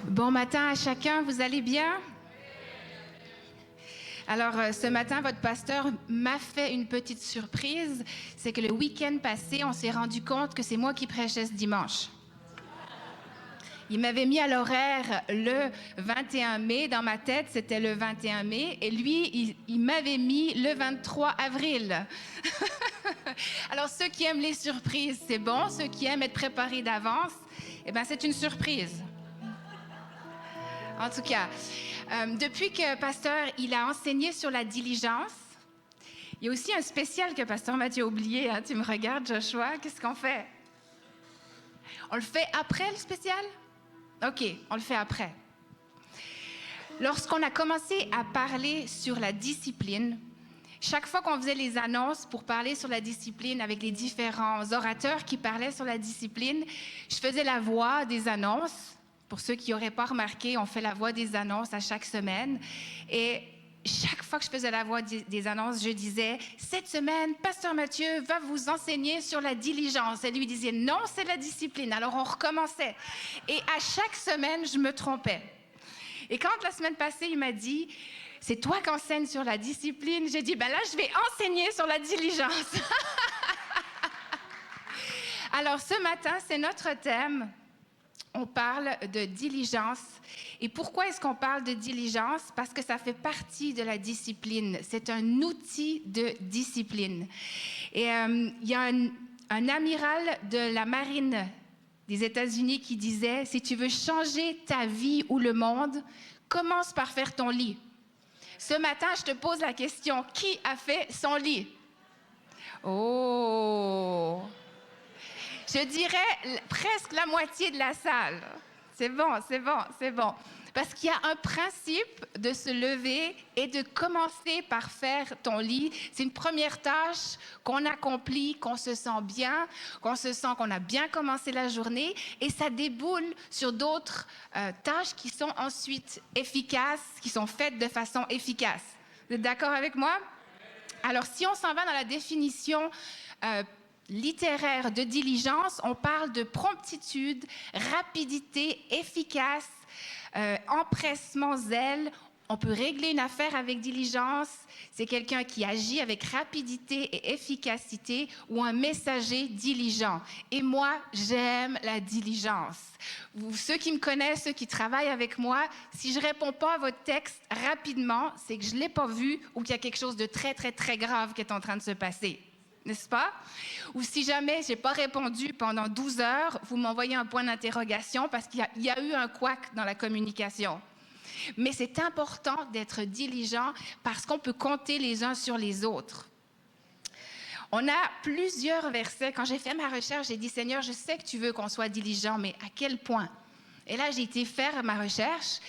Bon matin à chacun, vous allez bien? Alors, ce matin, votre pasteur m'a fait une petite surprise. C'est que le week-end passé, on s'est rendu compte que c'est moi qui prêchais ce dimanche. Il m'avait mis à l'horaire le 21 mai. Dans ma tête, c'était le 21 mai. Et lui, il m'avait mis le 23 avril. Alors, ceux qui aiment les surprises, c'est bon. Ceux qui aiment être préparés d'avance, eh bien, c'est une surprise. En tout cas, depuis que Pasteur il a enseigné sur la diligence, il y a aussi un spécial que Pasteur Mathieu a oublié. Hein? Tu me regardes, Joshua, qu'est-ce qu'on fait? On le fait après le spécial? OK, on le fait après. Lorsqu'on a commencé à parler sur la discipline, chaque fois qu'on faisait les annonces pour parler sur la discipline avec les différents orateurs qui parlaient sur la discipline, je faisais la voix des annonces. Pour ceux qui n'auraient pas remarqué, on fait la voix des annonces à chaque semaine. Et chaque fois que je faisais la voix des annonces, je disais « Cette semaine, Pasteur Mathieu va vous enseigner sur la diligence. » Et lui disait « Non, c'est la discipline. » Alors, on recommençait. Et à chaque semaine, je me trompais. Et quand la semaine passée, il m'a dit « C'est toi qui enseignes sur la discipline. » J'ai dit « Ben là, je vais enseigner sur la diligence. » Alors, ce matin, c'est notre thème. On parle de diligence. Et pourquoi est-ce qu'on parle de diligence? Parce que ça fait partie de la discipline. C'est un outil de discipline. Et il y a un amiral de la marine des États-Unis qui disait « Si tu veux changer ta vie ou le monde, commence par faire ton lit. » Ce matin, je te pose la question, qui a fait son lit? Oh! Je dirais presque la moitié de la salle. C'est bon, c'est bon, c'est bon. Parce qu'il y a un principe de se lever et de commencer par faire ton lit. C'est une première tâche qu'on accomplit, qu'on se sent bien, qu'on se sent qu'on a bien commencé la journée. Et ça déboule sur d'autres tâches qui sont ensuite efficaces, qui sont faites de façon efficace. Vous êtes d'accord avec moi? Alors, si on s'en va dans la définition littéraire de diligence, on parle de promptitude, rapidité, efficace, empressement, zèle. On peut régler une affaire avec diligence. C'est quelqu'un qui agit avec rapidité et efficacité ou un messager diligent. Et moi, j'aime la diligence. Ceux qui me connaissent, ceux qui travaillent avec moi, si je ne réponds pas à votre texte rapidement, c'est que je ne l'ai pas vu ou qu'il y a quelque chose de très, très, très grave qui est en train de se passer. N'est-ce pas? Ou si jamais je n'ai pas répondu pendant 12 heures, vous m'envoyez un point d'interrogation parce qu'il y a eu un couac dans la communication. Mais c'est important d'être diligent parce qu'on peut compter les uns sur les autres. On a plusieurs versets. Quand j'ai fait ma recherche, j'ai dit « Seigneur, je sais que tu veux qu'on soit diligent, mais à quel point? » Et là, j'ai été faire ma recherche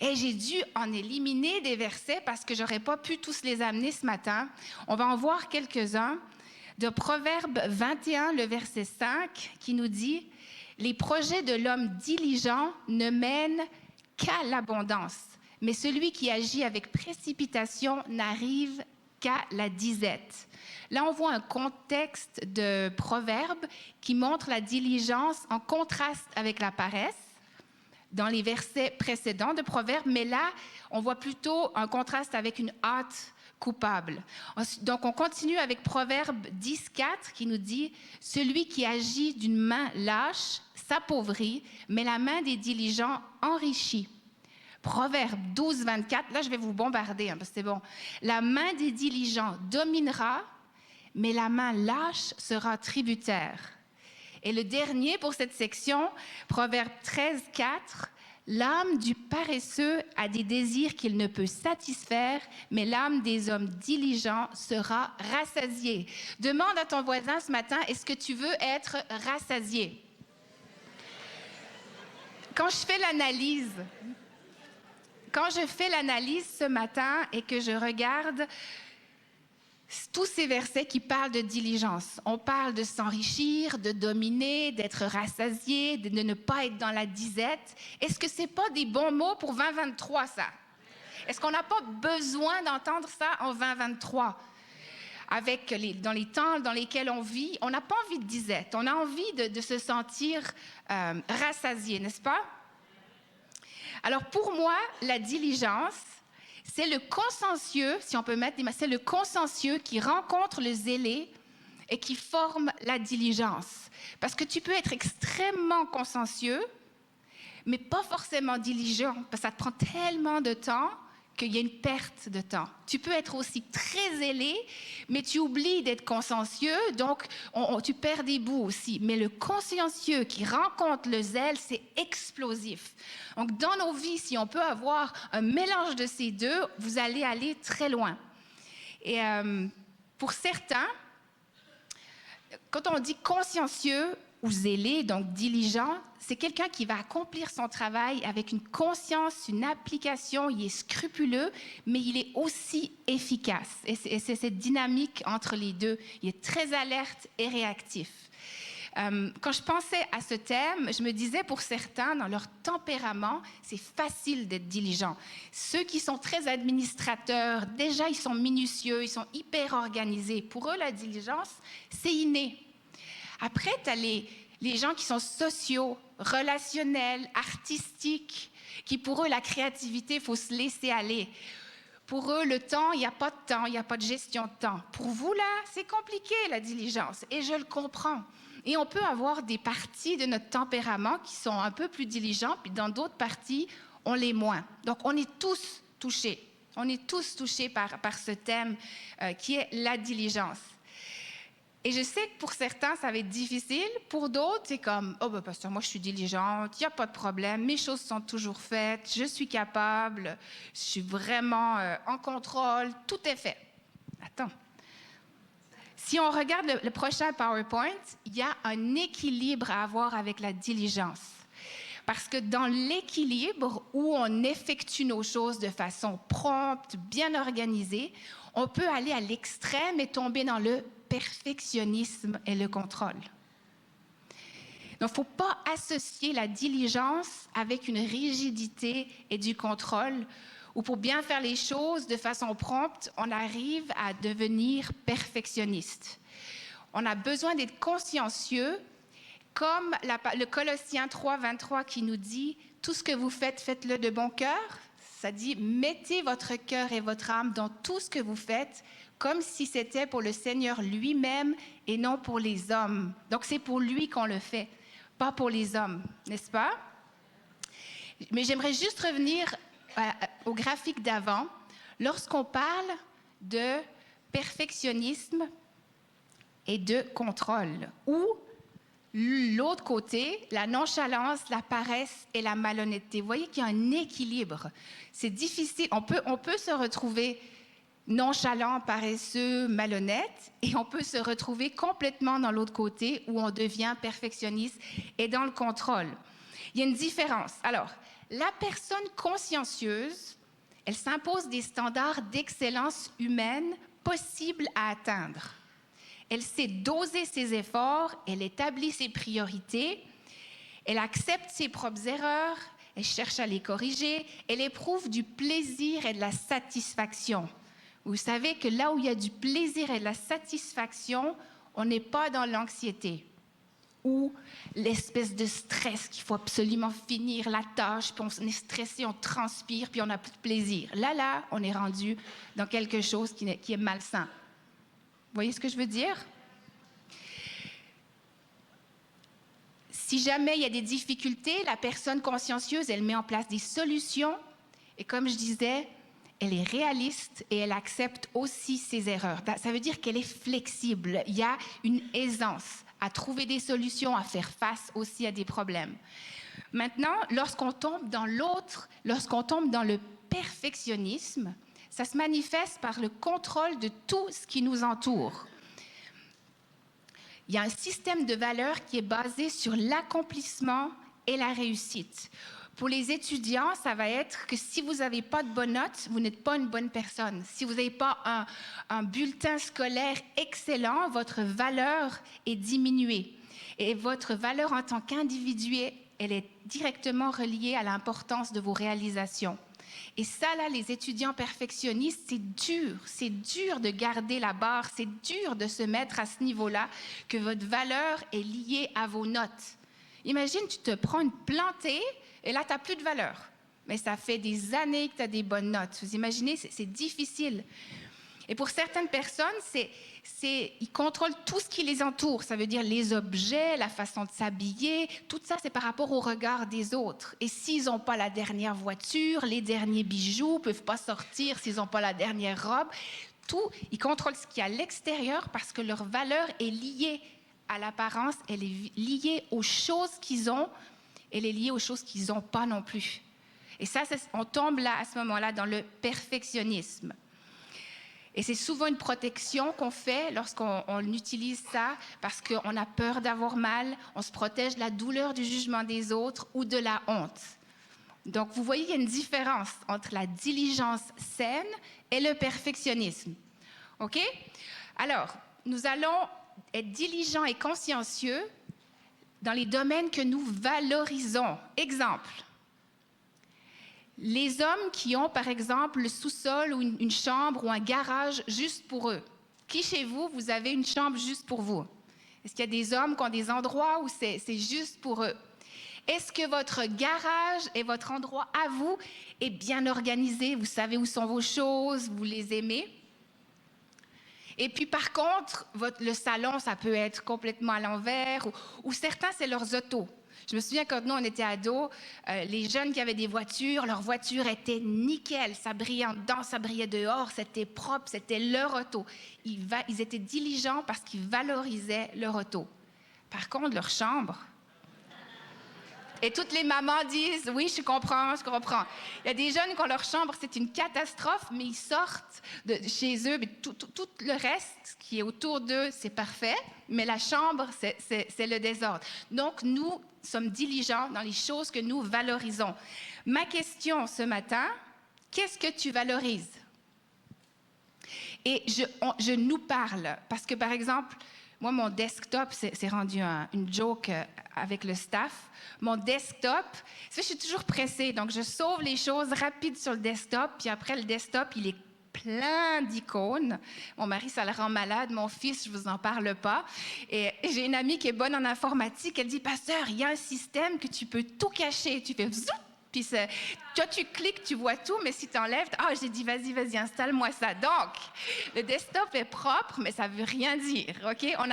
et j'ai dû en éliminer des versets parce que je n'aurais pas pu tous les amener ce matin. On va en voir quelques-uns. De Proverbe 21, le verset 5, qui nous dit « Les projets de l'homme diligent ne mènent qu'à l'abondance, mais celui qui agit avec précipitation n'arrive qu'à la disette. » Là, on voit un contexte de Proverbe qui montre la diligence en contraste avec la paresse dans les versets précédents de Proverbe, mais là, on voit plutôt un contraste avec une hâte coupable. Donc, on continue avec Proverbe 10.4 qui nous dit « Celui qui agit d'une main lâche s'appauvrit, mais la main des diligents enrichit. » Proverbe 12.24, là, je vais vous bombarder, parce que c'est bon. « La main des diligents dominera, mais la main lâche sera tributaire. » Et le dernier pour cette section, Proverbe 13.4, « L'âme du paresseux a des désirs qu'il ne peut satisfaire, mais l'âme des hommes diligents sera rassasiée. » Demande à ton voisin ce matin, est-ce que tu veux être rassasié? Quand je fais l'analyse ce matin et que je regarde tous ces versets qui parlent de diligence, on parle de s'enrichir, de dominer, d'être rassasié, de ne pas être dans la disette. Est-ce que ce n'est pas des bons mots pour 2023, ça? Est-ce qu'on n'a pas besoin d'entendre ça en 2023? Dans les temps dans lesquels on vit, on n'a pas envie de disette, on a envie de se sentir rassasié, n'est-ce pas? Alors pour moi, la diligence, c'est le consciencieux, si on peut mettre des mots, c'est le consciencieux qui rencontre le zélé et qui forme la diligence. Parce que tu peux être extrêmement consciencieux, mais pas forcément diligent, parce que ça te prend tellement de temps qu'il y a une perte de temps. Tu peux être aussi très zélé, mais tu oublies d'être consciencieux, donc tu perds des bouts aussi. Mais le consciencieux qui rencontre le zèle, c'est explosif. Donc dans nos vies, si on peut avoir un mélange de ces deux, vous allez aller très loin. Et pour certains, quand on dit consciencieux ou zélé, donc diligent, c'est quelqu'un qui va accomplir son travail avec une conscience, une application, il est scrupuleux, mais il est aussi efficace. Et c'est cette dynamique entre les deux. Il est très alerte et réactif. Quand je pensais à ce thème, je me disais pour certains, dans leur tempérament, c'est facile d'être diligent. Ceux qui sont très administrateurs, déjà ils sont minutieux, ils sont hyper organisés. Pour eux, la diligence, c'est inné. Après, tu as les gens qui sont sociaux, relationnels, artistiques, qui pour eux, la créativité, il faut se laisser aller. Pour eux, le temps, il n'y a pas de temps, il n'y a pas de gestion de temps. Pour vous, là, c'est compliqué, la diligence, et je le comprends. Et on peut avoir des parties de notre tempérament qui sont un peu plus diligents, puis dans d'autres parties, on l'est moins. Donc, on est tous touchés. On est tous touchés par ce thème qui est la diligence. Et je sais que pour certains, ça va être difficile. Pour d'autres, c'est comme « Oh, ben, pasteur, moi, je suis diligente, il n'y a pas de problème, mes choses sont toujours faites, je suis capable, je suis vraiment en contrôle, tout est fait. » Attends. Si on regarde le prochain PowerPoint, il y a un équilibre à avoir avec la diligence. Parce que dans l'équilibre où on effectue nos choses de façon prompte, bien organisée, on peut aller à l'extrême et tomber dans le perfectionnisme et le contrôle. Donc, il ne faut pas associer la diligence avec une rigidité et du contrôle, où pour bien faire les choses de façon prompte, on arrive à devenir perfectionniste. On a besoin d'être consciencieux, comme le Colossiens 3, 23 qui nous dit « Tout ce que vous faites, faites-le de bon cœur ». Ça dit « Mettez votre cœur et votre âme dans tout ce que vous faites, comme si c'était pour le Seigneur lui-même et non pour les hommes. » Donc, c'est pour lui qu'on le fait, pas pour les hommes, n'est-ce pas? Mais j'aimerais juste revenir au graphique d'avant. Lorsqu'on parle de perfectionnisme et de contrôle, ou l'autre côté, la nonchalance, la paresse et la malhonnêteté. Vous voyez qu'il y a un équilibre. C'est difficile. On peut se retrouver nonchalant, paresseux, malhonnête, et on peut se retrouver complètement dans l'autre côté où on devient perfectionniste et dans le contrôle. Il y a une différence. Alors, la personne consciencieuse, elle s'impose des standards d'excellence humaine possibles à atteindre. Elle sait doser ses efforts, elle établit ses priorités, elle accepte ses propres erreurs, elle cherche à les corriger, elle éprouve du plaisir et de la satisfaction. Vous savez que là où il y a du plaisir et de la satisfaction, on n'est pas dans l'anxiété ou l'espèce de stress qu'il faut absolument finir la tâche, puis on est stressé, on transpire, puis on n'a plus de plaisir. Là, on est rendu dans quelque chose qui est malsain. Vous voyez ce que je veux dire? Si jamais il y a des difficultés, la personne consciencieuse, elle met en place des solutions. Et comme je disais, elle est réaliste et elle accepte aussi ses erreurs. Ça veut dire qu'elle est flexible. Il y a une aisance à trouver des solutions, à faire face aussi à des problèmes. Maintenant, lorsqu'on tombe dans l'autre, lorsqu'on tombe dans le perfectionnisme, ça se manifeste par le contrôle de tout ce qui nous entoure. Il y a un système de valeurs qui est basé sur l'accomplissement et la réussite. Pour les étudiants, ça va être que si vous n'avez pas de bonnes notes, vous n'êtes pas une bonne personne. Si vous n'avez pas un bulletin scolaire excellent, votre valeur est diminuée. Et votre valeur en tant qu'individu, elle est directement reliée à l'importance de vos réalisations. Et ça, là, les étudiants perfectionnistes, c'est dur de garder la barre, c'est dur de se mettre à ce niveau-là, que votre valeur est liée à vos notes. Imagine, tu te prends une plantée et là, tu n'as plus de valeur. mais ça fait des années que tu as des bonnes notes. Vous imaginez, c'est difficile. Et pour certaines personnes, ils contrôlent tout ce qui les entoure. Ça veut dire les objets, la façon de s'habiller. Tout ça, c'est par rapport au regard des autres. Et s'ils n'ont pas la dernière voiture, les derniers bijoux, ne peuvent pas sortir s'ils n'ont pas la dernière robe, tout, ils contrôlent ce qu'il y a à l'extérieur parce que leur valeur est liée à l'apparence, elle est liée aux choses qu'ils ont, elle est liée aux choses qu'ils n'ont pas non plus. Et ça, on tombe là, à ce moment-là, dans le perfectionnisme. Et c'est souvent une protection qu'on fait lorsqu'on utilise ça parce qu'on a peur d'avoir mal, on se protège de la douleur du jugement des autres ou de la honte. Donc, vous voyez, il y a une différence entre la diligence saine et le perfectionnisme. OK? Alors, nous allons être diligents et consciencieux dans les domaines que nous valorisons. Exemple. Les hommes qui ont, par exemple, le sous-sol ou une chambre ou un garage juste pour eux. Qui chez vous, vous avez une chambre juste pour vous? Est-ce qu'il y a des hommes qui ont des endroits où c'est juste pour eux? Est-ce que votre garage et votre endroit à vous est bien organisé? Vous savez où sont vos choses, vous les aimez? Et puis, par contre, le salon, ça peut être complètement à l'envers ou certains, c'est leurs autos. Je me souviens quand nous, on était ados, les jeunes qui avaient des voitures, leur voiture était nickel. Ça brillait en dedans, ça brillait dehors, c'était propre, c'était leur auto. Ils étaient diligents parce qu'ils valorisaient leur auto. Par contre, leur chambre... Et toutes les mamans disent, oui, je comprends. Il y a des jeunes qui ont leur chambre, c'est une catastrophe, mais ils sortent de chez eux, mais tout le reste qui est autour d'eux, c'est parfait, mais la chambre, c'est le désordre. Donc, nous sommes diligents dans les choses que nous valorisons. Ma question ce matin, qu'est-ce que tu valorises? Et je nous parle, parce que, par exemple, moi, mon desktop, c'est rendu une joke avec le staff. Mon desktop, je suis toujours pressée, donc je sauve les choses rapides sur le desktop, puis après, le desktop, il est plein d'icônes. Mon mari, ça le rend malade. Mon fils, je ne vous en parle pas. Et j'ai une amie qui est bonne en informatique. Elle dit, pasteur, il y a un système que tu peux tout cacher. Tu fais zoup, puis toi, tu cliques, tu vois tout, mais si tu enlèves, j'ai dit, vas-y, installe-moi ça. Donc, le desktop est propre, mais ça ne veut rien dire, OK? On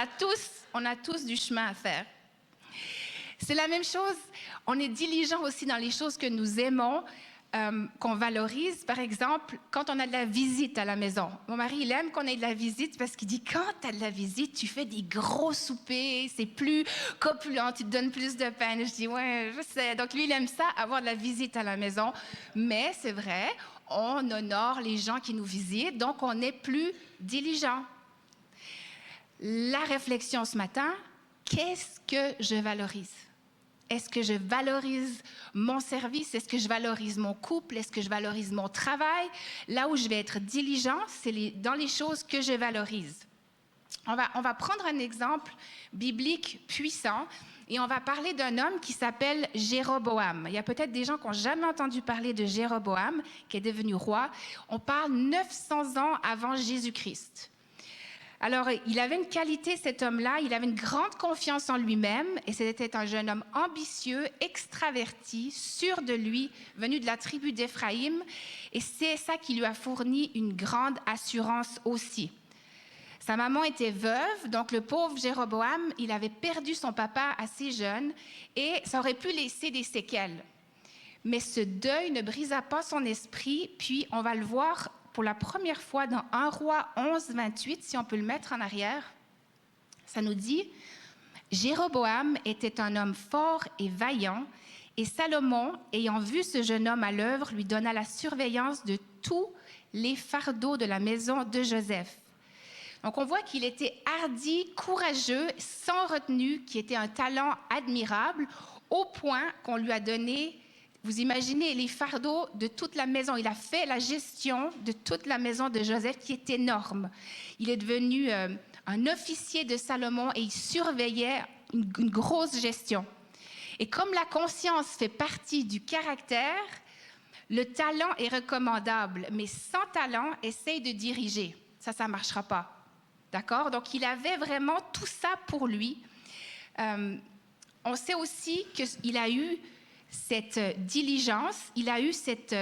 a tous du chemin à faire. C'est la même chose. On est diligent aussi dans les choses que nous aimons, qu'on valorise. Par exemple, quand on a de la visite à la maison. Mon mari, il aime qu'on ait de la visite parce qu'il dit, quand tu as de la visite, tu fais des gros soupers, c'est plus copulent, tu te donnes plus de peine. Je dis, ouais, je sais. Donc, lui, il aime ça, avoir de la visite à la maison. Mais c'est vrai, on honore les gens qui nous visitent, donc on est plus diligent. La réflexion ce matin, qu'est-ce que je valorise? Est-ce que je valorise mon service? Est-ce que je valorise mon couple? Est-ce que je valorise mon travail? Là où je vais être diligent, c'est dans les choses que je valorise. On va prendre un exemple biblique puissant et on va parler d'un homme qui s'appelle Jéroboam. Il y a peut-être des gens qui n'ont jamais entendu parler de Jéroboam, qui est devenu roi. On parle 900 ans avant Jésus-Christ. Alors, il avait une qualité, cet homme-là, il avait une grande confiance en lui-même et c'était un jeune homme ambitieux, extraverti, sûr de lui, venu de la tribu d'Éphraïm et c'est ça qui lui a fourni une grande assurance aussi. Sa maman était veuve, donc le pauvre Jéroboam, il avait perdu son papa assez jeune et ça aurait pu laisser des séquelles. Mais ce deuil ne brisa pas son esprit, puis on va le voir pour la première fois dans 1 Roi 11, 28, si on peut le mettre en arrière, ça nous dit « Jéroboam était un homme fort et vaillant, et Salomon, ayant vu ce jeune homme à l'œuvre, lui donna la surveillance de tous les fardeaux de la maison de Joseph. » Donc, on voit qu'il était hardi, courageux, sans retenue, qui était un talent admirable, au point qu'on lui a donné... Vous imaginez les fardeaux de toute la maison. Il a fait la gestion de toute la maison de Joseph, qui est énorme. Il est devenu un officier de Salomon et il surveillait une grosse gestion. Et comme la conscience fait partie du caractère, le talent est recommandable, mais sans talent, essaye de diriger. Ça ne marchera pas. D'accord? Donc, il avait vraiment tout ça pour lui. On sait aussi qu'il a eu cette diligence, il a eu cette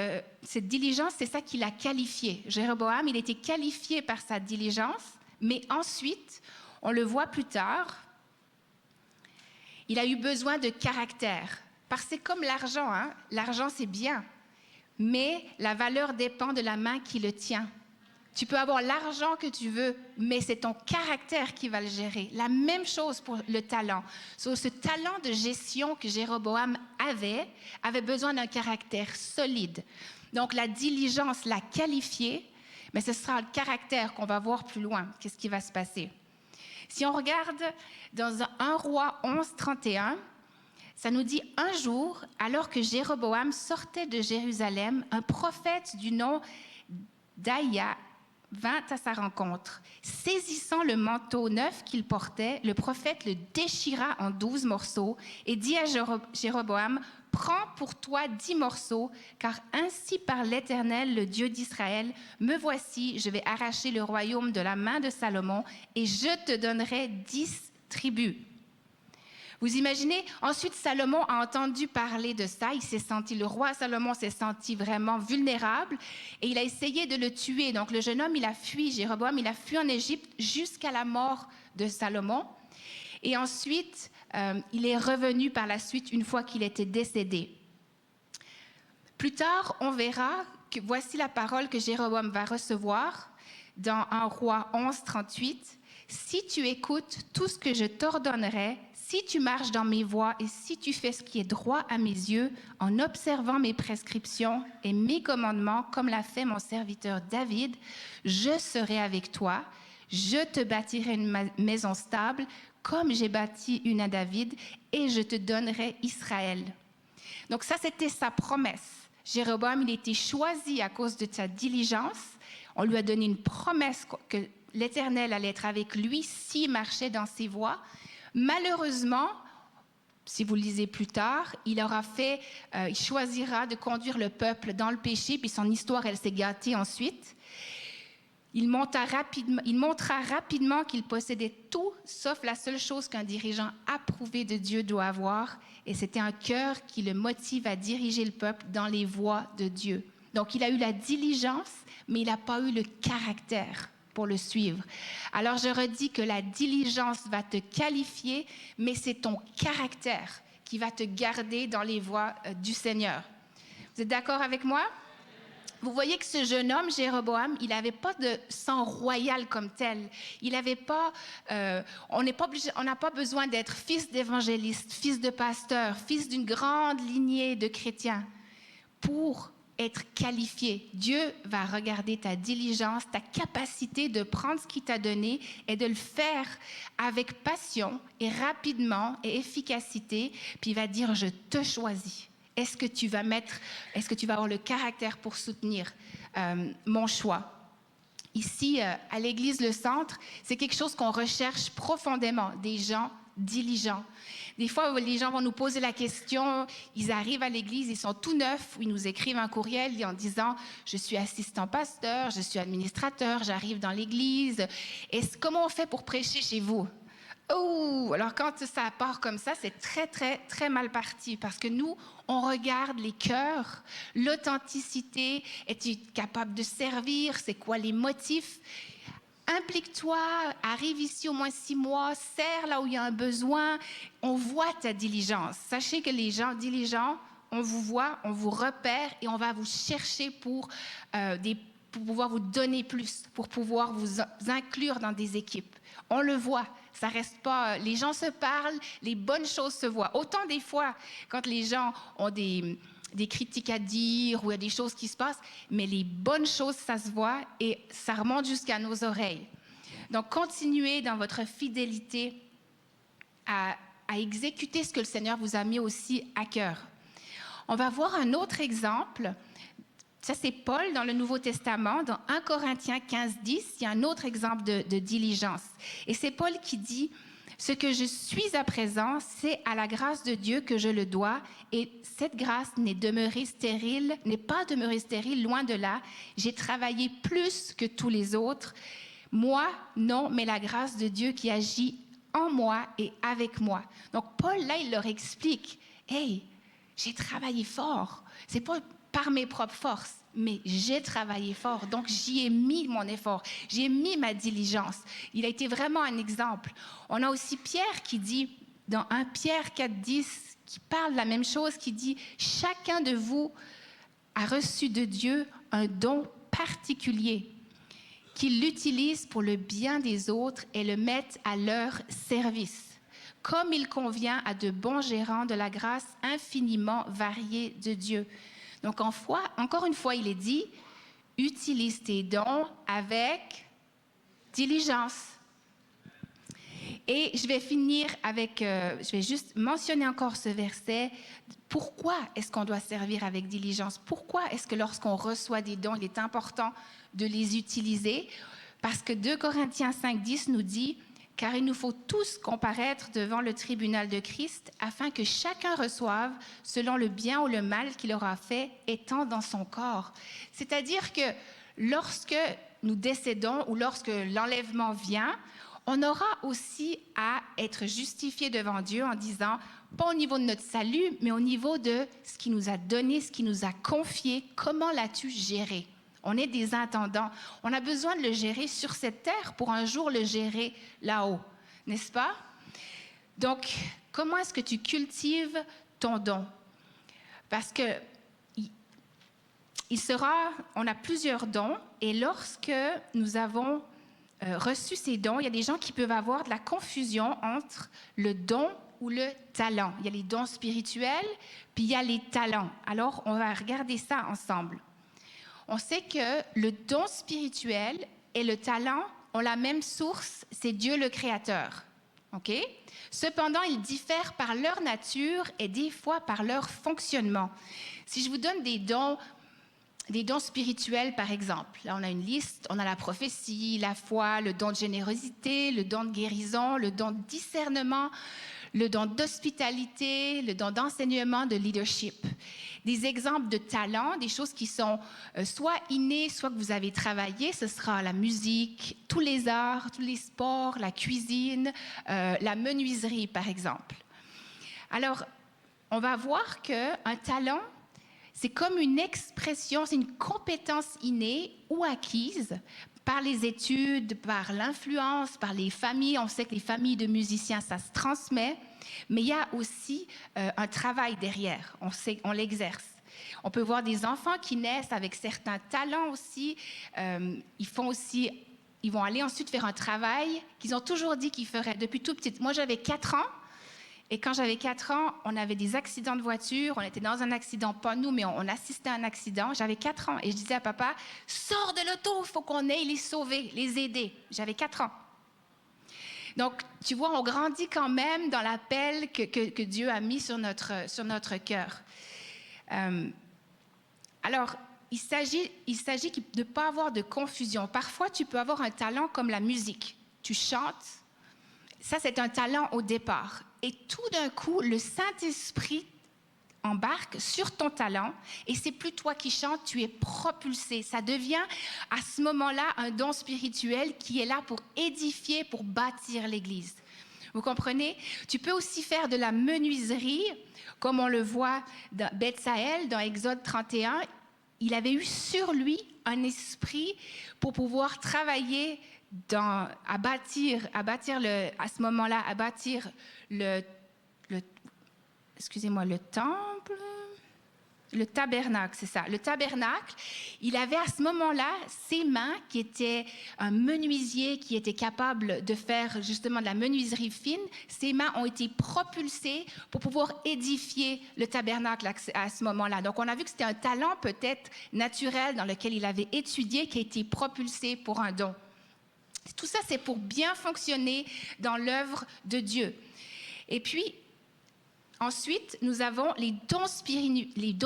diligence, c'est ça qui l'a qualifié. Jéroboam, il était qualifié par sa diligence, mais ensuite, on le voit plus tard, il a eu besoin de caractère. Parce que c'est comme l'argent, hein? L'argent c'est bien, mais la valeur dépend de la main qui le tient. Tu peux avoir l'argent que tu veux, mais c'est ton caractère qui va le gérer. La même chose pour le talent. Ce talent de gestion que Jéroboam avait besoin d'un caractère solide. Donc la diligence l'a qualifié, mais ce sera le caractère qu'on va voir plus loin. Qu'est-ce qui va se passer? Si on regarde dans 1 Roi 11, 31, ça nous dit « Un jour, alors que Jéroboam sortait de Jérusalem, un prophète du nom d'Aïa vint à sa rencontre. Saisissant le manteau neuf qu'il portait, le prophète le déchira en 12 morceaux et dit à Jéroboam, « Prends pour toi 10 morceaux, car ainsi parle l'Éternel, le Dieu d'Israël, me voici, je vais arracher le royaume de la main de Salomon et je te donnerai 10 tribus. » Vous imaginez, ensuite Salomon a entendu parler de ça, le roi Salomon s'est senti vraiment vulnérable et il a essayé de le tuer. Donc le jeune homme, il a fui, Jéroboam, il a fui en Égypte jusqu'à la mort de Salomon. Et ensuite, il est revenu par la suite une fois qu'il était décédé. Plus tard, on verra que voici la parole que Jéroboam va recevoir dans 1 Roi 11, 38. « Si tu écoutes tout ce que je t'ordonnerai, si tu marches dans mes voies et si tu fais ce qui est droit à mes yeux, en observant mes prescriptions et mes commandements, comme l'a fait mon serviteur David, je serai avec toi, je te bâtirai une maison stable, comme j'ai bâti une à David, et je te donnerai Israël. » Donc ça, c'était sa promesse. Jéroboam, il a été choisi à cause de sa diligence. On lui a donné une promesse que l'Éternel allait être avec lui s'il marchait dans ses voies. Malheureusement, si vous le lisez plus tard, il choisira de conduire le peuple dans le péché, puis son histoire, elle s'est gâtée ensuite. Il montra rapidement qu'il possédait tout, sauf la seule chose qu'un dirigeant approuvé de Dieu doit avoir, et c'était un cœur qui le motive à diriger le peuple dans les voies de Dieu. Donc, il a eu la diligence, mais il n'a pas eu le caractère pour le suivre. Alors, je redis que la diligence va te qualifier, mais c'est ton caractère qui va te garder dans les voies du Seigneur. Vous êtes d'accord avec moi? Vous voyez que ce jeune homme, Jéroboam, il n'avait pas de sang royal comme tel. Il n'avait pas, on n'a pas besoin d'être fils d'évangéliste, fils de pasteur, fils d'une grande lignée de chrétiens pour être qualifié. Dieu va regarder ta diligence, ta capacité de prendre ce qu'il t'a donné et de le faire avec passion et rapidement et efficacité, puis il va dire « Je te choisis ». Est-ce que tu vas avoir le caractère pour soutenir mon choix? Ici, à l'Église Le Centre, c'est quelque chose qu'on recherche profondément, des gens diligents. Des fois, les gens vont nous poser la question, ils arrivent à l'Église, ils sont tout neufs, ou ils nous écrivent un courriel en disant « Je suis assistant pasteur, je suis administrateur, j'arrive dans l'Église. Comment on fait pour prêcher chez vous? » Oh, alors quand ça part comme ça, c'est très, très, très mal parti parce que nous, on regarde les cœurs, l'authenticité, es-tu capable de servir, c'est quoi les motifs? Implique-toi, arrive ici au moins 6 mois, sers là où il y a un besoin, on voit ta diligence. Sachez que les gens diligents, on vous voit, on vous repère et on va vous chercher pour pouvoir vous donner plus, pour pouvoir vous inclure dans des équipes. On le voit. Ça reste pas, les gens se parlent, les bonnes choses se voient. Autant des fois, quand les gens ont des critiques à dire ou il y a des choses qui se passent, mais les bonnes choses, ça se voit et ça remonte jusqu'à nos oreilles. Donc, continuez dans votre fidélité à exécuter ce que le Seigneur vous a mis aussi à cœur. On va voir un autre exemple. Ça, c'est Paul dans le Nouveau Testament, dans 1 Corinthiens 15, 10, il y a un autre exemple de diligence. Et c'est Paul qui dit « Ce que je suis à présent, c'est à la grâce de Dieu que je le dois, et cette grâce n'est pas demeurée stérile, loin de là. J'ai travaillé plus que tous les autres. Moi, non, mais la grâce de Dieu qui agit en moi et avec moi. » Donc, Paul, là, il leur explique « Hey, j'ai travaillé fort. Ce n'est pas par mes propres forces, mais j'ai travaillé fort. Donc, j'y ai mis mon effort, j'y ai mis ma diligence. Il a été vraiment un exemple. On a aussi Pierre qui dit, dans 1 Pierre 4,10, qui parle de la même chose, qui dit « Chacun de vous a reçu de Dieu un don particulier, qu'il l'utilise pour le bien des autres et le mette à leur service, comme il convient à de bons gérants de la grâce infiniment variée de Dieu. » Donc, encore une fois, il est dit, utilise tes dons avec diligence. Et je vais finir avec, je vais juste mentionner encore ce verset. Pourquoi est-ce qu'on doit servir avec diligence? Pourquoi est-ce que lorsqu'on reçoit des dons, il est important de les utiliser? Parce que 2 Corinthiens 5,10 nous dit « Car il nous faut tous comparaître devant le tribunal de Christ, afin que chacun reçoive selon le bien ou le mal qu'il aura fait, étant dans son corps. » C'est-à-dire que lorsque nous décédons ou lorsque l'enlèvement vient, on aura aussi à être justifié devant Dieu en disant, pas au niveau de notre salut, mais au niveau de ce qu'il nous a donné, ce qu'il nous a confié, comment l'as-tu géré? On est des intendants. On a besoin de le gérer sur cette terre pour un jour le gérer là-haut, n'est-ce pas? Donc, comment est-ce que tu cultives ton don? Parce que on a plusieurs dons, et lorsque nous avons reçu ces dons, il y a des gens qui peuvent avoir de la confusion entre le don ou le talent. Il y a les dons spirituels, puis il y a les talents. Alors, on va regarder ça ensemble. On sait que le don spirituel et le talent ont la même source, c'est Dieu le Créateur. OK? Cependant, ils diffèrent par leur nature et des fois par leur fonctionnement. Si je vous donne des dons spirituels, par exemple, là on a une liste, on a la prophétie, la foi, le don de générosité, le don de guérison, le don de discernement, le don d'hospitalité, le don d'enseignement, de leadership. Des exemples de talents, des choses qui sont soit innées, soit que vous avez travaillé, ce sera la musique, tous les arts, tous les sports, la cuisine, la menuiserie, par exemple. Alors, on va voir qu'un talent, c'est comme une expression, c'est une compétence innée ou acquise par les études, par l'influence, par les familles. On sait que les familles de musiciens, ça se transmet, mais il y a aussi un travail derrière, on l'exerce. On peut voir des enfants qui naissent avec certains talents aussi. Ils vont aller ensuite faire un travail qu'ils ont toujours dit qu'ils feraient depuis tout petit. Moi, j'avais 4 ans. Et quand j'avais 4 ans, on avait des accidents de voiture. On était dans un accident, pas nous, mais on assistait à un accident. J'avais 4 ans. Et je disais à papa, sors de l'auto, il faut qu'on aille les sauver, les aider. J'avais 4 ans. Donc, tu vois, on grandit quand même dans l'appel que Dieu a mis sur notre cœur. Alors, il s'agit de ne pas avoir de confusion. Parfois, tu peux avoir un talent comme la musique. Tu chantes. Ça, c'est un talent au départ. Et tout d'un coup, le Saint-Esprit embarque sur ton talent et c'est plus toi qui chantes, tu es propulsé. Ça devient à ce moment-là un don spirituel qui est là pour édifier, pour bâtir l'Église. Vous comprenez? Tu peux aussi faire de la menuiserie, comme on le voit dans Bethsaël, dans Exode 31. Il avait eu sur lui un esprit pour pouvoir travailler à bâtir le temple, le tabernacle, c'est ça, le tabernacle. Il avait à ce moment-là ses mains, qui étaient un menuisier qui était capable de faire justement de la menuiserie fine. Ses mains ont été propulsées pour pouvoir édifier le tabernacle à ce moment-là. Donc, on a vu que c'était un talent peut-être naturel dans lequel il avait étudié, qui a été propulsé pour un don. Tout ça, c'est pour bien fonctionner dans l'œuvre de Dieu. Et puis, ensuite, nous avons les dons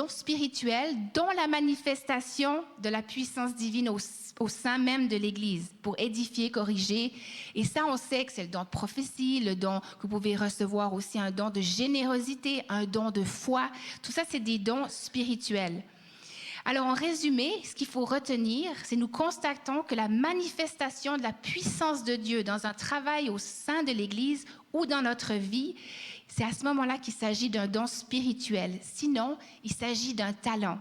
spirituels, dont la manifestation de la puissance divine au sein même de l'Église, pour édifier, corriger. Et ça, on sait que c'est le don de prophétie, le don que vous pouvez recevoir aussi, un don de générosité, un don de foi. Tout ça, c'est des dons spirituels. Alors, en résumé, ce qu'il faut retenir, c'est nous constatons que la manifestation de la puissance de Dieu dans un travail au sein de l'Église ou dans notre vie, c'est à ce moment-là qu'il s'agit d'un don spirituel. Sinon, il s'agit d'un talent.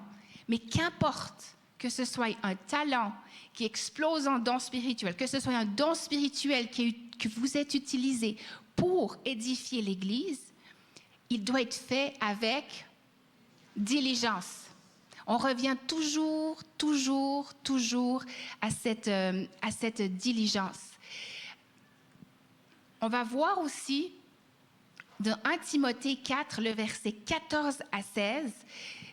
Mais qu'importe que ce soit un talent qui explose en don spirituel, que ce soit un don spirituel que vous êtes utilisé pour édifier l'Église, il doit être fait avec diligence. On revient toujours à cette diligence. On va voir aussi dans 1 Timothée 4, le verset 14 à 16,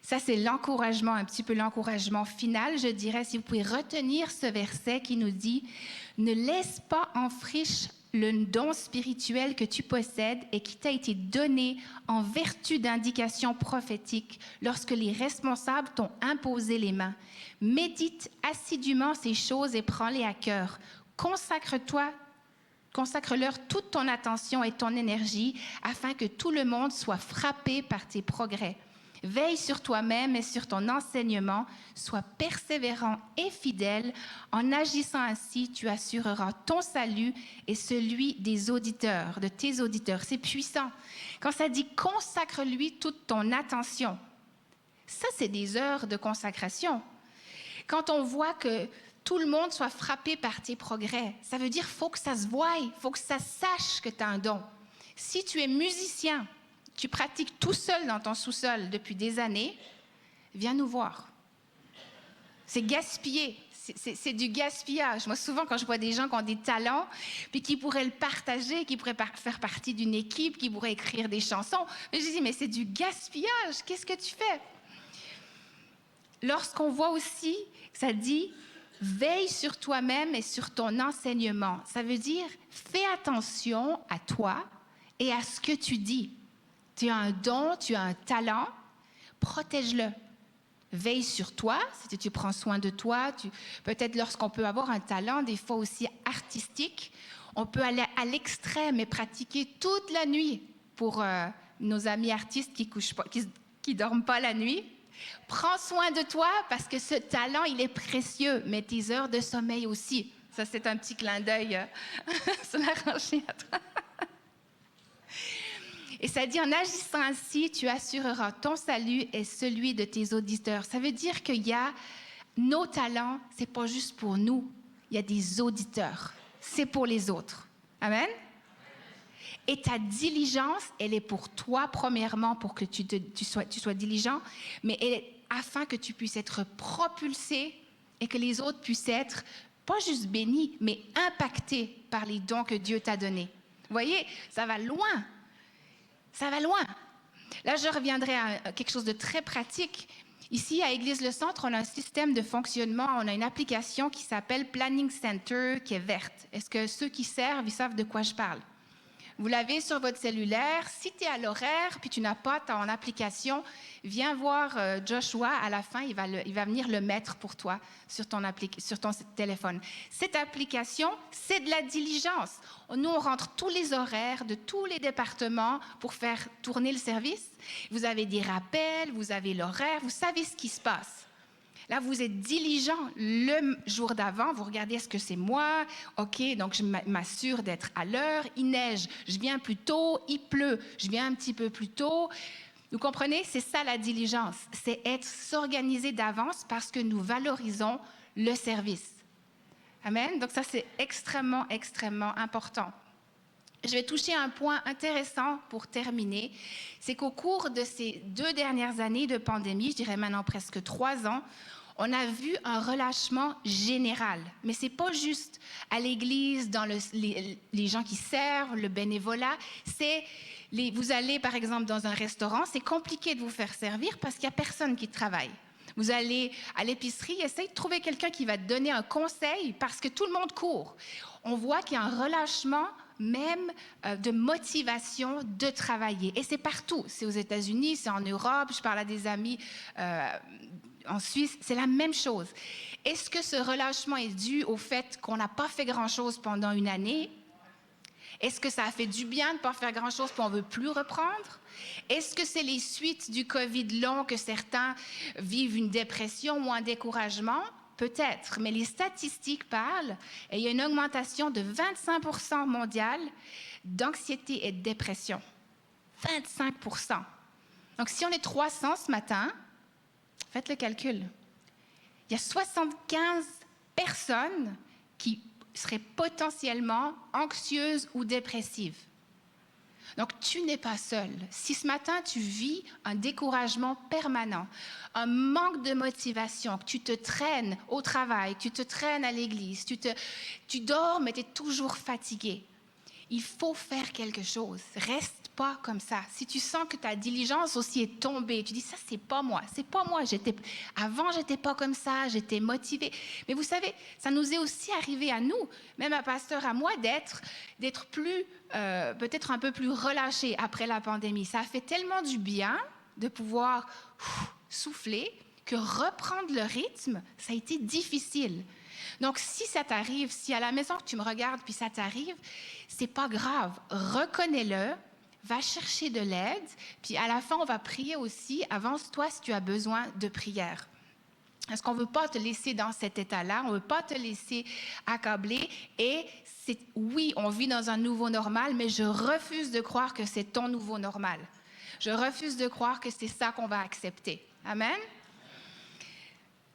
ça c'est l'encouragement, un petit peu l'encouragement final, je dirais, si vous pouvez retenir ce verset qui nous dit « Ne laisse pas en friche le don spirituel que tu possèdes et qui t'a été donné en vertu d'indications prophétiques lorsque les responsables t'ont imposé les mains. Médite assidûment ces choses et prends-les à cœur. Consacre-leur toute ton attention et ton énergie afin que tout le monde soit frappé par tes progrès. Veille sur toi-même et sur ton enseignement, sois persévérant et fidèle. En agissant ainsi, tu assureras ton salut et celui des auditeurs, de tes auditeurs. C'est puissant. Quand ça dit « consacre-lui toute ton attention », ça, c'est des heures de consacration. Quand on voit que tout le monde soit frappé par tes progrès, ça veut dire qu'il faut que ça se voie, il faut que ça sache que tu as un don. Si tu es musicien, tu pratiques tout seul dans ton sous-sol depuis des années, viens nous voir. C'est gaspillé, c'est du gaspillage. Moi, souvent, quand je vois des gens qui ont des talents, puis qui pourraient le partager, qui pourraient faire partie d'une équipe, qui pourraient écrire des chansons, je dis, mais c'est du gaspillage, qu'est-ce que tu fais? Lorsqu'on voit aussi, ça dit, veille sur toi-même et sur ton enseignement. Ça veut dire, fais attention à toi et à ce que tu dis. Tu as un don, tu as un talent, protège-le. Veille sur toi, si tu prends soin de toi. Peut-être lorsqu'on peut avoir un talent, des fois aussi artistique, on peut aller à l'extrême et pratiquer toute la nuit pour nos amis artistes qui dorment pas la nuit. Prends soin de toi parce que ce talent, il est précieux, mais tes heures de sommeil aussi. Ça, c'est un petit clin d'œil sur la rangée à toi. Et ça dit, en agissant ainsi, tu assureras ton salut et celui de tes auditeurs. Ça veut dire qu'il y a nos talents, c'est pas juste pour nous. Il y a des auditeurs. C'est pour les autres. Amen? Et ta diligence, elle est pour toi, premièrement, pour que tu sois diligent, mais elle est afin que tu puisses être propulsé et que les autres puissent être, pas juste bénis, mais impactés par les dons que Dieu t'a donnés. Vous voyez, ça va loin. Ça va loin. Là, je reviendrai à quelque chose de très pratique. Ici, à Église Le Centre, on a un système de fonctionnement, on a une application qui s'appelle Planning Center, qui est verte. Est-ce que ceux qui servent, ils savent de quoi je parle? Vous l'avez sur votre cellulaire. Si tu es à l'horaire, puis tu n'as pas ton application, viens voir Joshua. À la fin, il va venir le mettre pour toi sur ton téléphone. Cette application, c'est de la diligence. Nous, on rentre tous les horaires de tous les départements pour faire tourner le service. Vous avez des rappels, vous avez l'horaire, vous savez ce qui se passe. Là, vous êtes diligent le jour d'avant. Vous regardez, est-ce que c'est moi? OK, donc je m'assure d'être à l'heure. Il neige, je viens plus tôt. Il pleut, je viens un petit peu plus tôt. Vous comprenez? C'est ça la diligence. C'est s'organiser d'avance parce que nous valorisons le service. Amen? Donc ça, c'est extrêmement, extrêmement important. Je vais toucher un point intéressant pour terminer. C'est qu'au cours de ces 2 dernières années de pandémie, je dirais maintenant presque 3 ans, on a vu un relâchement général. Mais ce n'est pas juste à l'Église, dans les gens qui servent, le bénévolat. Vous allez, par exemple, dans un restaurant, c'est compliqué de vous faire servir parce qu'il n'y a personne qui travaille. Vous allez à l'épicerie, essayez de trouver quelqu'un qui va te donner un conseil parce que tout le monde court. On voit qu'il y a un relâchement même de motivation de travailler. Et c'est partout. C'est aux États-Unis, c'est en Europe. Je parle à des amis en Suisse. C'est la même chose. Est-ce que ce relâchement est dû au fait qu'on n'a pas fait grand-chose pendant une année? Est-ce que ça a fait du bien de ne pas faire grand-chose et on ne veut plus reprendre? Est-ce que c'est les suites du COVID long que certains vivent une dépression ou un découragement? Peut-être, mais les statistiques parlent et il y a une augmentation de 25% mondiale d'anxiété et de dépression. 25%. Donc, si on est 300 ce matin, faites le calcul. Il y a 75 personnes qui seraient potentiellement anxieuses ou dépressives. Donc, tu n'es pas seul. Si ce matin, tu vis un découragement permanent, un manque de motivation, que tu te traînes au travail, que tu te traînes à l'église, tu dors, mais tu es toujours fatigué, il faut faire quelque chose. Reste pas comme ça. Si tu sens que ta diligence aussi est tombée, tu dis, ça, c'est pas moi. Avant, j'étais pas comme ça, j'étais motivée. Mais vous savez, ça nous est aussi arrivé à nous, même à pasteur, à moi, d'être plus, peut-être un peu plus relâché après la pandémie. Ça a fait tellement du bien de pouvoir souffler que reprendre le rythme, ça a été difficile. Donc, si ça t'arrive, si à la maison tu me regardes puis ça t'arrive, c'est pas grave. Reconnais-le, va chercher de l'aide, puis à la fin, on va prier aussi. Avance-toi si tu as besoin de prière. Parce qu'on ne veut pas te laisser dans cet état-là, on ne veut pas te laisser accabler. Et oui, on vit dans un nouveau normal, mais je refuse de croire que c'est ton nouveau normal. Je refuse de croire que c'est ça qu'on va accepter. Amen?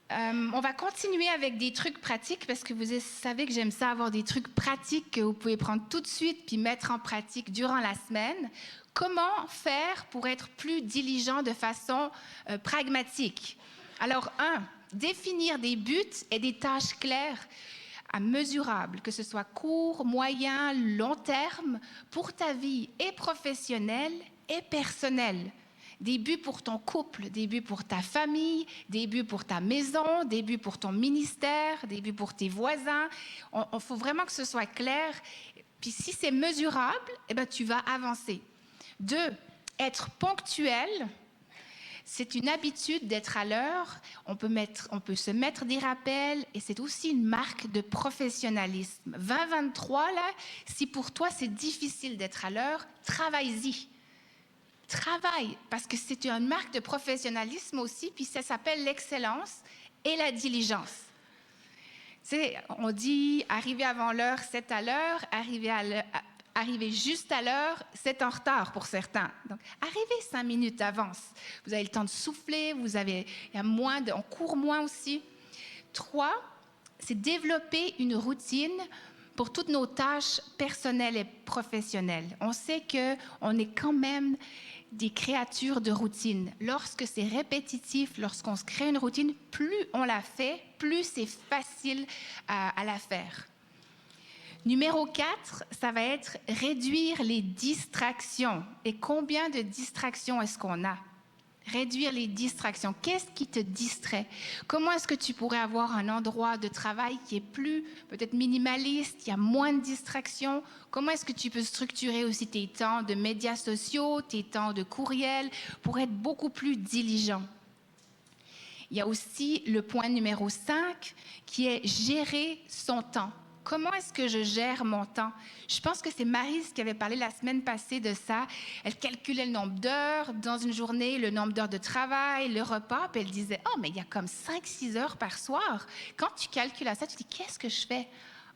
On va continuer avec des trucs pratiques parce que vous savez que j'aime ça, avoir des trucs pratiques que vous pouvez prendre tout de suite puis mettre en pratique durant la semaine. Comment faire pour être plus diligent de façon pragmatique? Alors, définir des buts et des tâches claires à mesurables, que ce soit court, moyen, long terme, pour ta vie et professionnelle et personnelle. Des buts pour ton couple, des buts pour ta famille, des buts pour ta maison, des buts pour ton ministère, des buts pour tes voisins. Il faut vraiment que ce soit clair. Puis si c'est mesurable, eh bien, tu vas avancer. 2, être ponctuel. C'est une habitude d'être à l'heure. On peut se mettre des rappels et c'est aussi une marque de professionnalisme. 2023, là, si pour toi c'est difficile d'être à l'heure, travaille-y. Travaille, parce que c'est une marque de professionnalisme aussi, puis ça s'appelle l'excellence et la diligence. Tu sais, on dit arriver avant l'heure, c'est à l'heure, arriver juste à l'heure, c'est en retard pour certains. Donc, arrivez 5 minutes d'avance. Vous avez le temps de souffler, on court moins aussi. 3, c'est développer une routine pour toutes nos tâches personnelles et professionnelles. On sait qu'on est quand même des créatures de routine. Lorsque c'est répétitif, lorsqu'on se crée une routine, plus on la fait, plus c'est facile à la faire. Numéro 4, ça va être réduire les distractions. Et combien de distractions est-ce qu'on a? Réduire les distractions. Qu'est-ce qui te distrait? Comment est-ce que tu pourrais avoir un endroit de travail qui est plus peut-être minimaliste, il y a moins de distractions? Comment est-ce que tu peux structurer aussi tes temps de médias sociaux, tes temps de courriel pour être beaucoup plus diligent? Il y a aussi le point numéro 5 qui est gérer son temps. Comment est-ce que je gère mon temps? Je pense que c'est Maryse qui avait parlé la semaine passée de ça. Elle calculait le nombre d'heures dans une journée, le nombre d'heures de travail, le repas, puis elle disait, « Oh, mais il y a comme 5-6 heures par soir. » Quand tu calcules ça, tu dis, « Qu'est-ce que je fais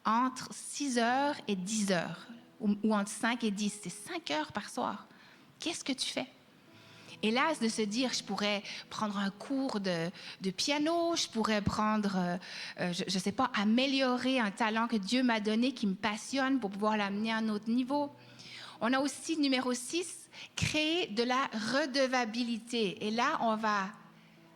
entre 6 heures et 10 heures? » Ou entre 5 et 10, c'est 5 heures par soir. Qu'est-ce que tu fais? Et là, de se dire, je pourrais prendre un cours de piano, je pourrais prendre, je ne sais pas, améliorer un talent que Dieu m'a donné qui me passionne pour pouvoir l'amener à un autre niveau. On a aussi, numéro 6, créer de la redevabilité. Et là, on va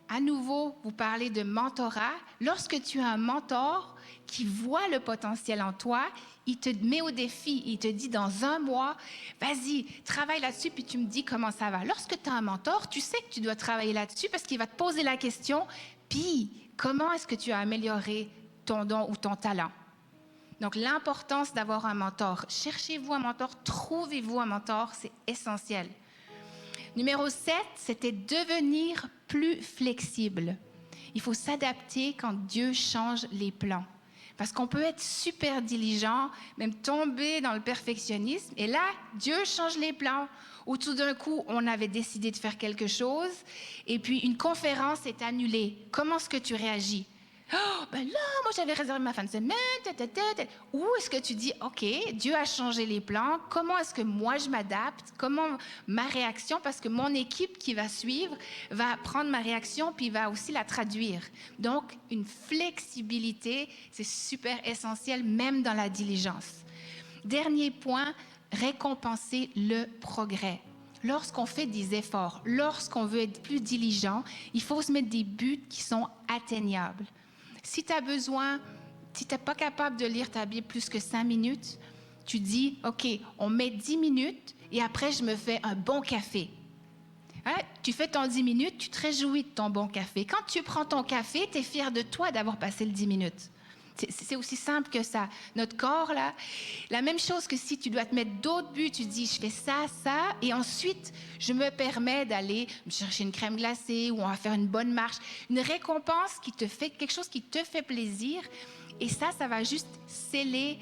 à nouveau vous parler de mentorat. Lorsque tu as un mentor qui voit le potentiel en toi, il te met au défi, il te dit dans 1 mois, vas-y, travaille là-dessus, puis tu me dis comment ça va. Lorsque tu as un mentor, tu sais que tu dois travailler là-dessus parce qu'il va te poser la question, puis comment est-ce que tu as amélioré ton don ou ton talent? Donc, l'importance d'avoir un mentor. Cherchez-vous un mentor, trouvez-vous un mentor, c'est essentiel. Numéro 7, c'était devenir plus flexible. Il faut s'adapter quand Dieu change les plans. Parce qu'on peut être super diligent, même tomber dans le perfectionnisme. Et là, Dieu change les plans. Ou tout d'un coup, on avait décidé de faire quelque chose et puis une conférence est annulée. Comment est-ce que tu réagis? Oh, ben là, moi j'avais réservé ma fin de semaine. Ou est-ce que tu dis, OK, Dieu a changé les plans, comment est-ce que moi je m'adapte, comment ma réaction, parce que mon équipe qui va suivre va prendre ma réaction puis va aussi la traduire. Donc, une flexibilité, c'est super essentiel, même dans la diligence. Dernier point, récompenser le progrès. Lorsqu'on fait des efforts, lorsqu'on veut être plus diligent, il faut se mettre des buts qui sont atteignables. Si tu as besoin, si tu n'es pas capable de lire ta Bible plus que 5 minutes, tu dis, OK, on met 10 minutes et après, je me fais un bon café. Hein? Tu fais ton 10 minutes, tu te réjouis de ton bon café. Quand tu prends ton café, tu es fier de toi d'avoir passé le 10 minutes. C'est aussi simple que ça. Notre corps, là, la même chose que si tu dois te mettre d'autres buts, tu dis, je fais ça, ça, et ensuite, je me permets d'aller me chercher une crème glacée ou on va faire une bonne marche. Une récompense qui te fait, quelque chose qui te fait plaisir. Et ça va juste sceller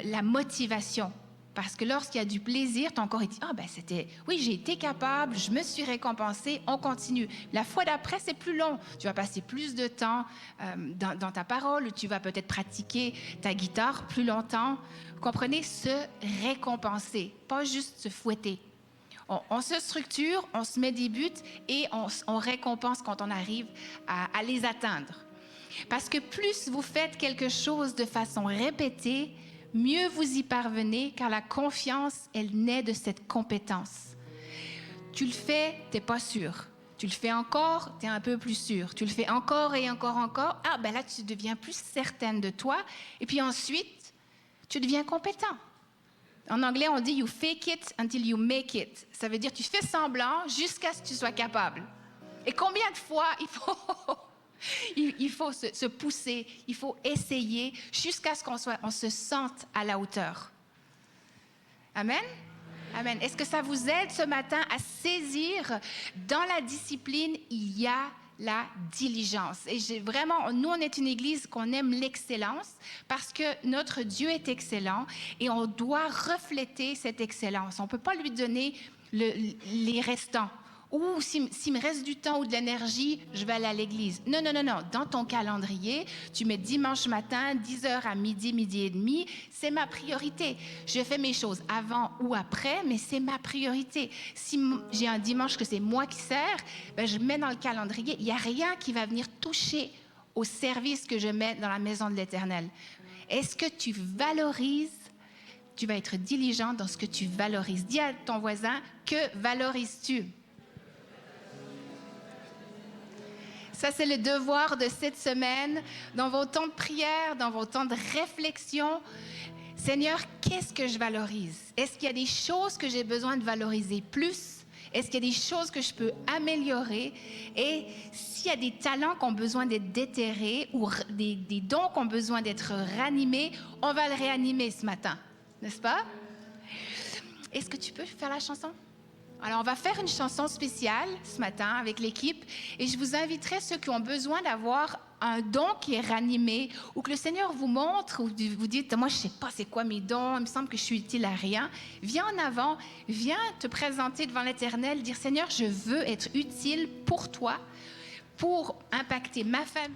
la motivation. Parce que lorsqu'il y a du plaisir, ton corps dit, oui, j'ai été capable, je me suis récompensé, on continue. La fois d'après, c'est plus long. Tu vas passer plus de temps dans ta parole, tu vas peut-être pratiquer ta guitare plus longtemps. Vous comprenez? Se récompenser, pas juste se fouetter. On se structure, on se met des buts et on récompense quand on arrive à les atteindre. Parce que plus vous faites quelque chose de façon répétée, mieux vous y parvenez, car la confiance, elle naît de cette compétence. Tu le fais, tu n'es pas sûr. Tu le fais encore, tu es un peu plus sûr. Tu le fais encore et encore. Là, tu deviens plus certaine de toi. Et puis ensuite, tu deviens compétent. En anglais, on dit « you fake it until you make it ». Ça veut dire tu fais semblant jusqu'à ce que tu sois capable. Et combien de fois il faut se pousser, il faut essayer jusqu'à ce qu'on se sente à la hauteur. Amen? Amen. Est-ce que ça vous aide ce matin à saisir dans la discipline, il y a la diligence. Et nous, on est une église qu'on aime l'excellence parce que notre Dieu est excellent et on doit refléter cette excellence. On ne peut pas lui donner les restants. Ou s'il me reste du temps ou de l'énergie, je vais aller à l'église. Non. Dans ton calendrier, tu mets dimanche matin, 10h à midi, midi et demi. C'est ma priorité. Je fais mes choses avant ou après, mais c'est ma priorité. Si j'ai un dimanche que c'est moi qui sers, je mets dans le calendrier. Il n'y a rien qui va venir toucher au service que je mets dans la maison de l'Éternel. Est-ce que tu valorises? Tu vas être diligent dans ce que tu valorises. Dis à ton voisin, que valorises-tu? Ça, c'est le devoir de cette semaine, dans vos temps de prière, dans vos temps de réflexion. Seigneur, qu'est-ce que je valorise? Est-ce qu'il y a des choses que j'ai besoin de valoriser plus? Est-ce qu'il y a des choses que je peux améliorer? Et s'il y a des talents qui ont besoin d'être déterrés ou des dons qui ont besoin d'être ranimés, on va le réanimer ce matin, n'est-ce pas? Est-ce que tu peux faire la chanson? Alors, on va faire une chanson spéciale ce matin avec l'équipe et je vous inviterai ceux qui ont besoin d'avoir un don qui est ranimé ou que le Seigneur vous montre ou vous dites « Moi, je ne sais pas c'est quoi mes dons, il me semble que je suis utile à rien. » Viens en avant, viens te présenter devant l'Éternel, dire « Seigneur, je veux être utile pour toi, pour impacter ma famille. »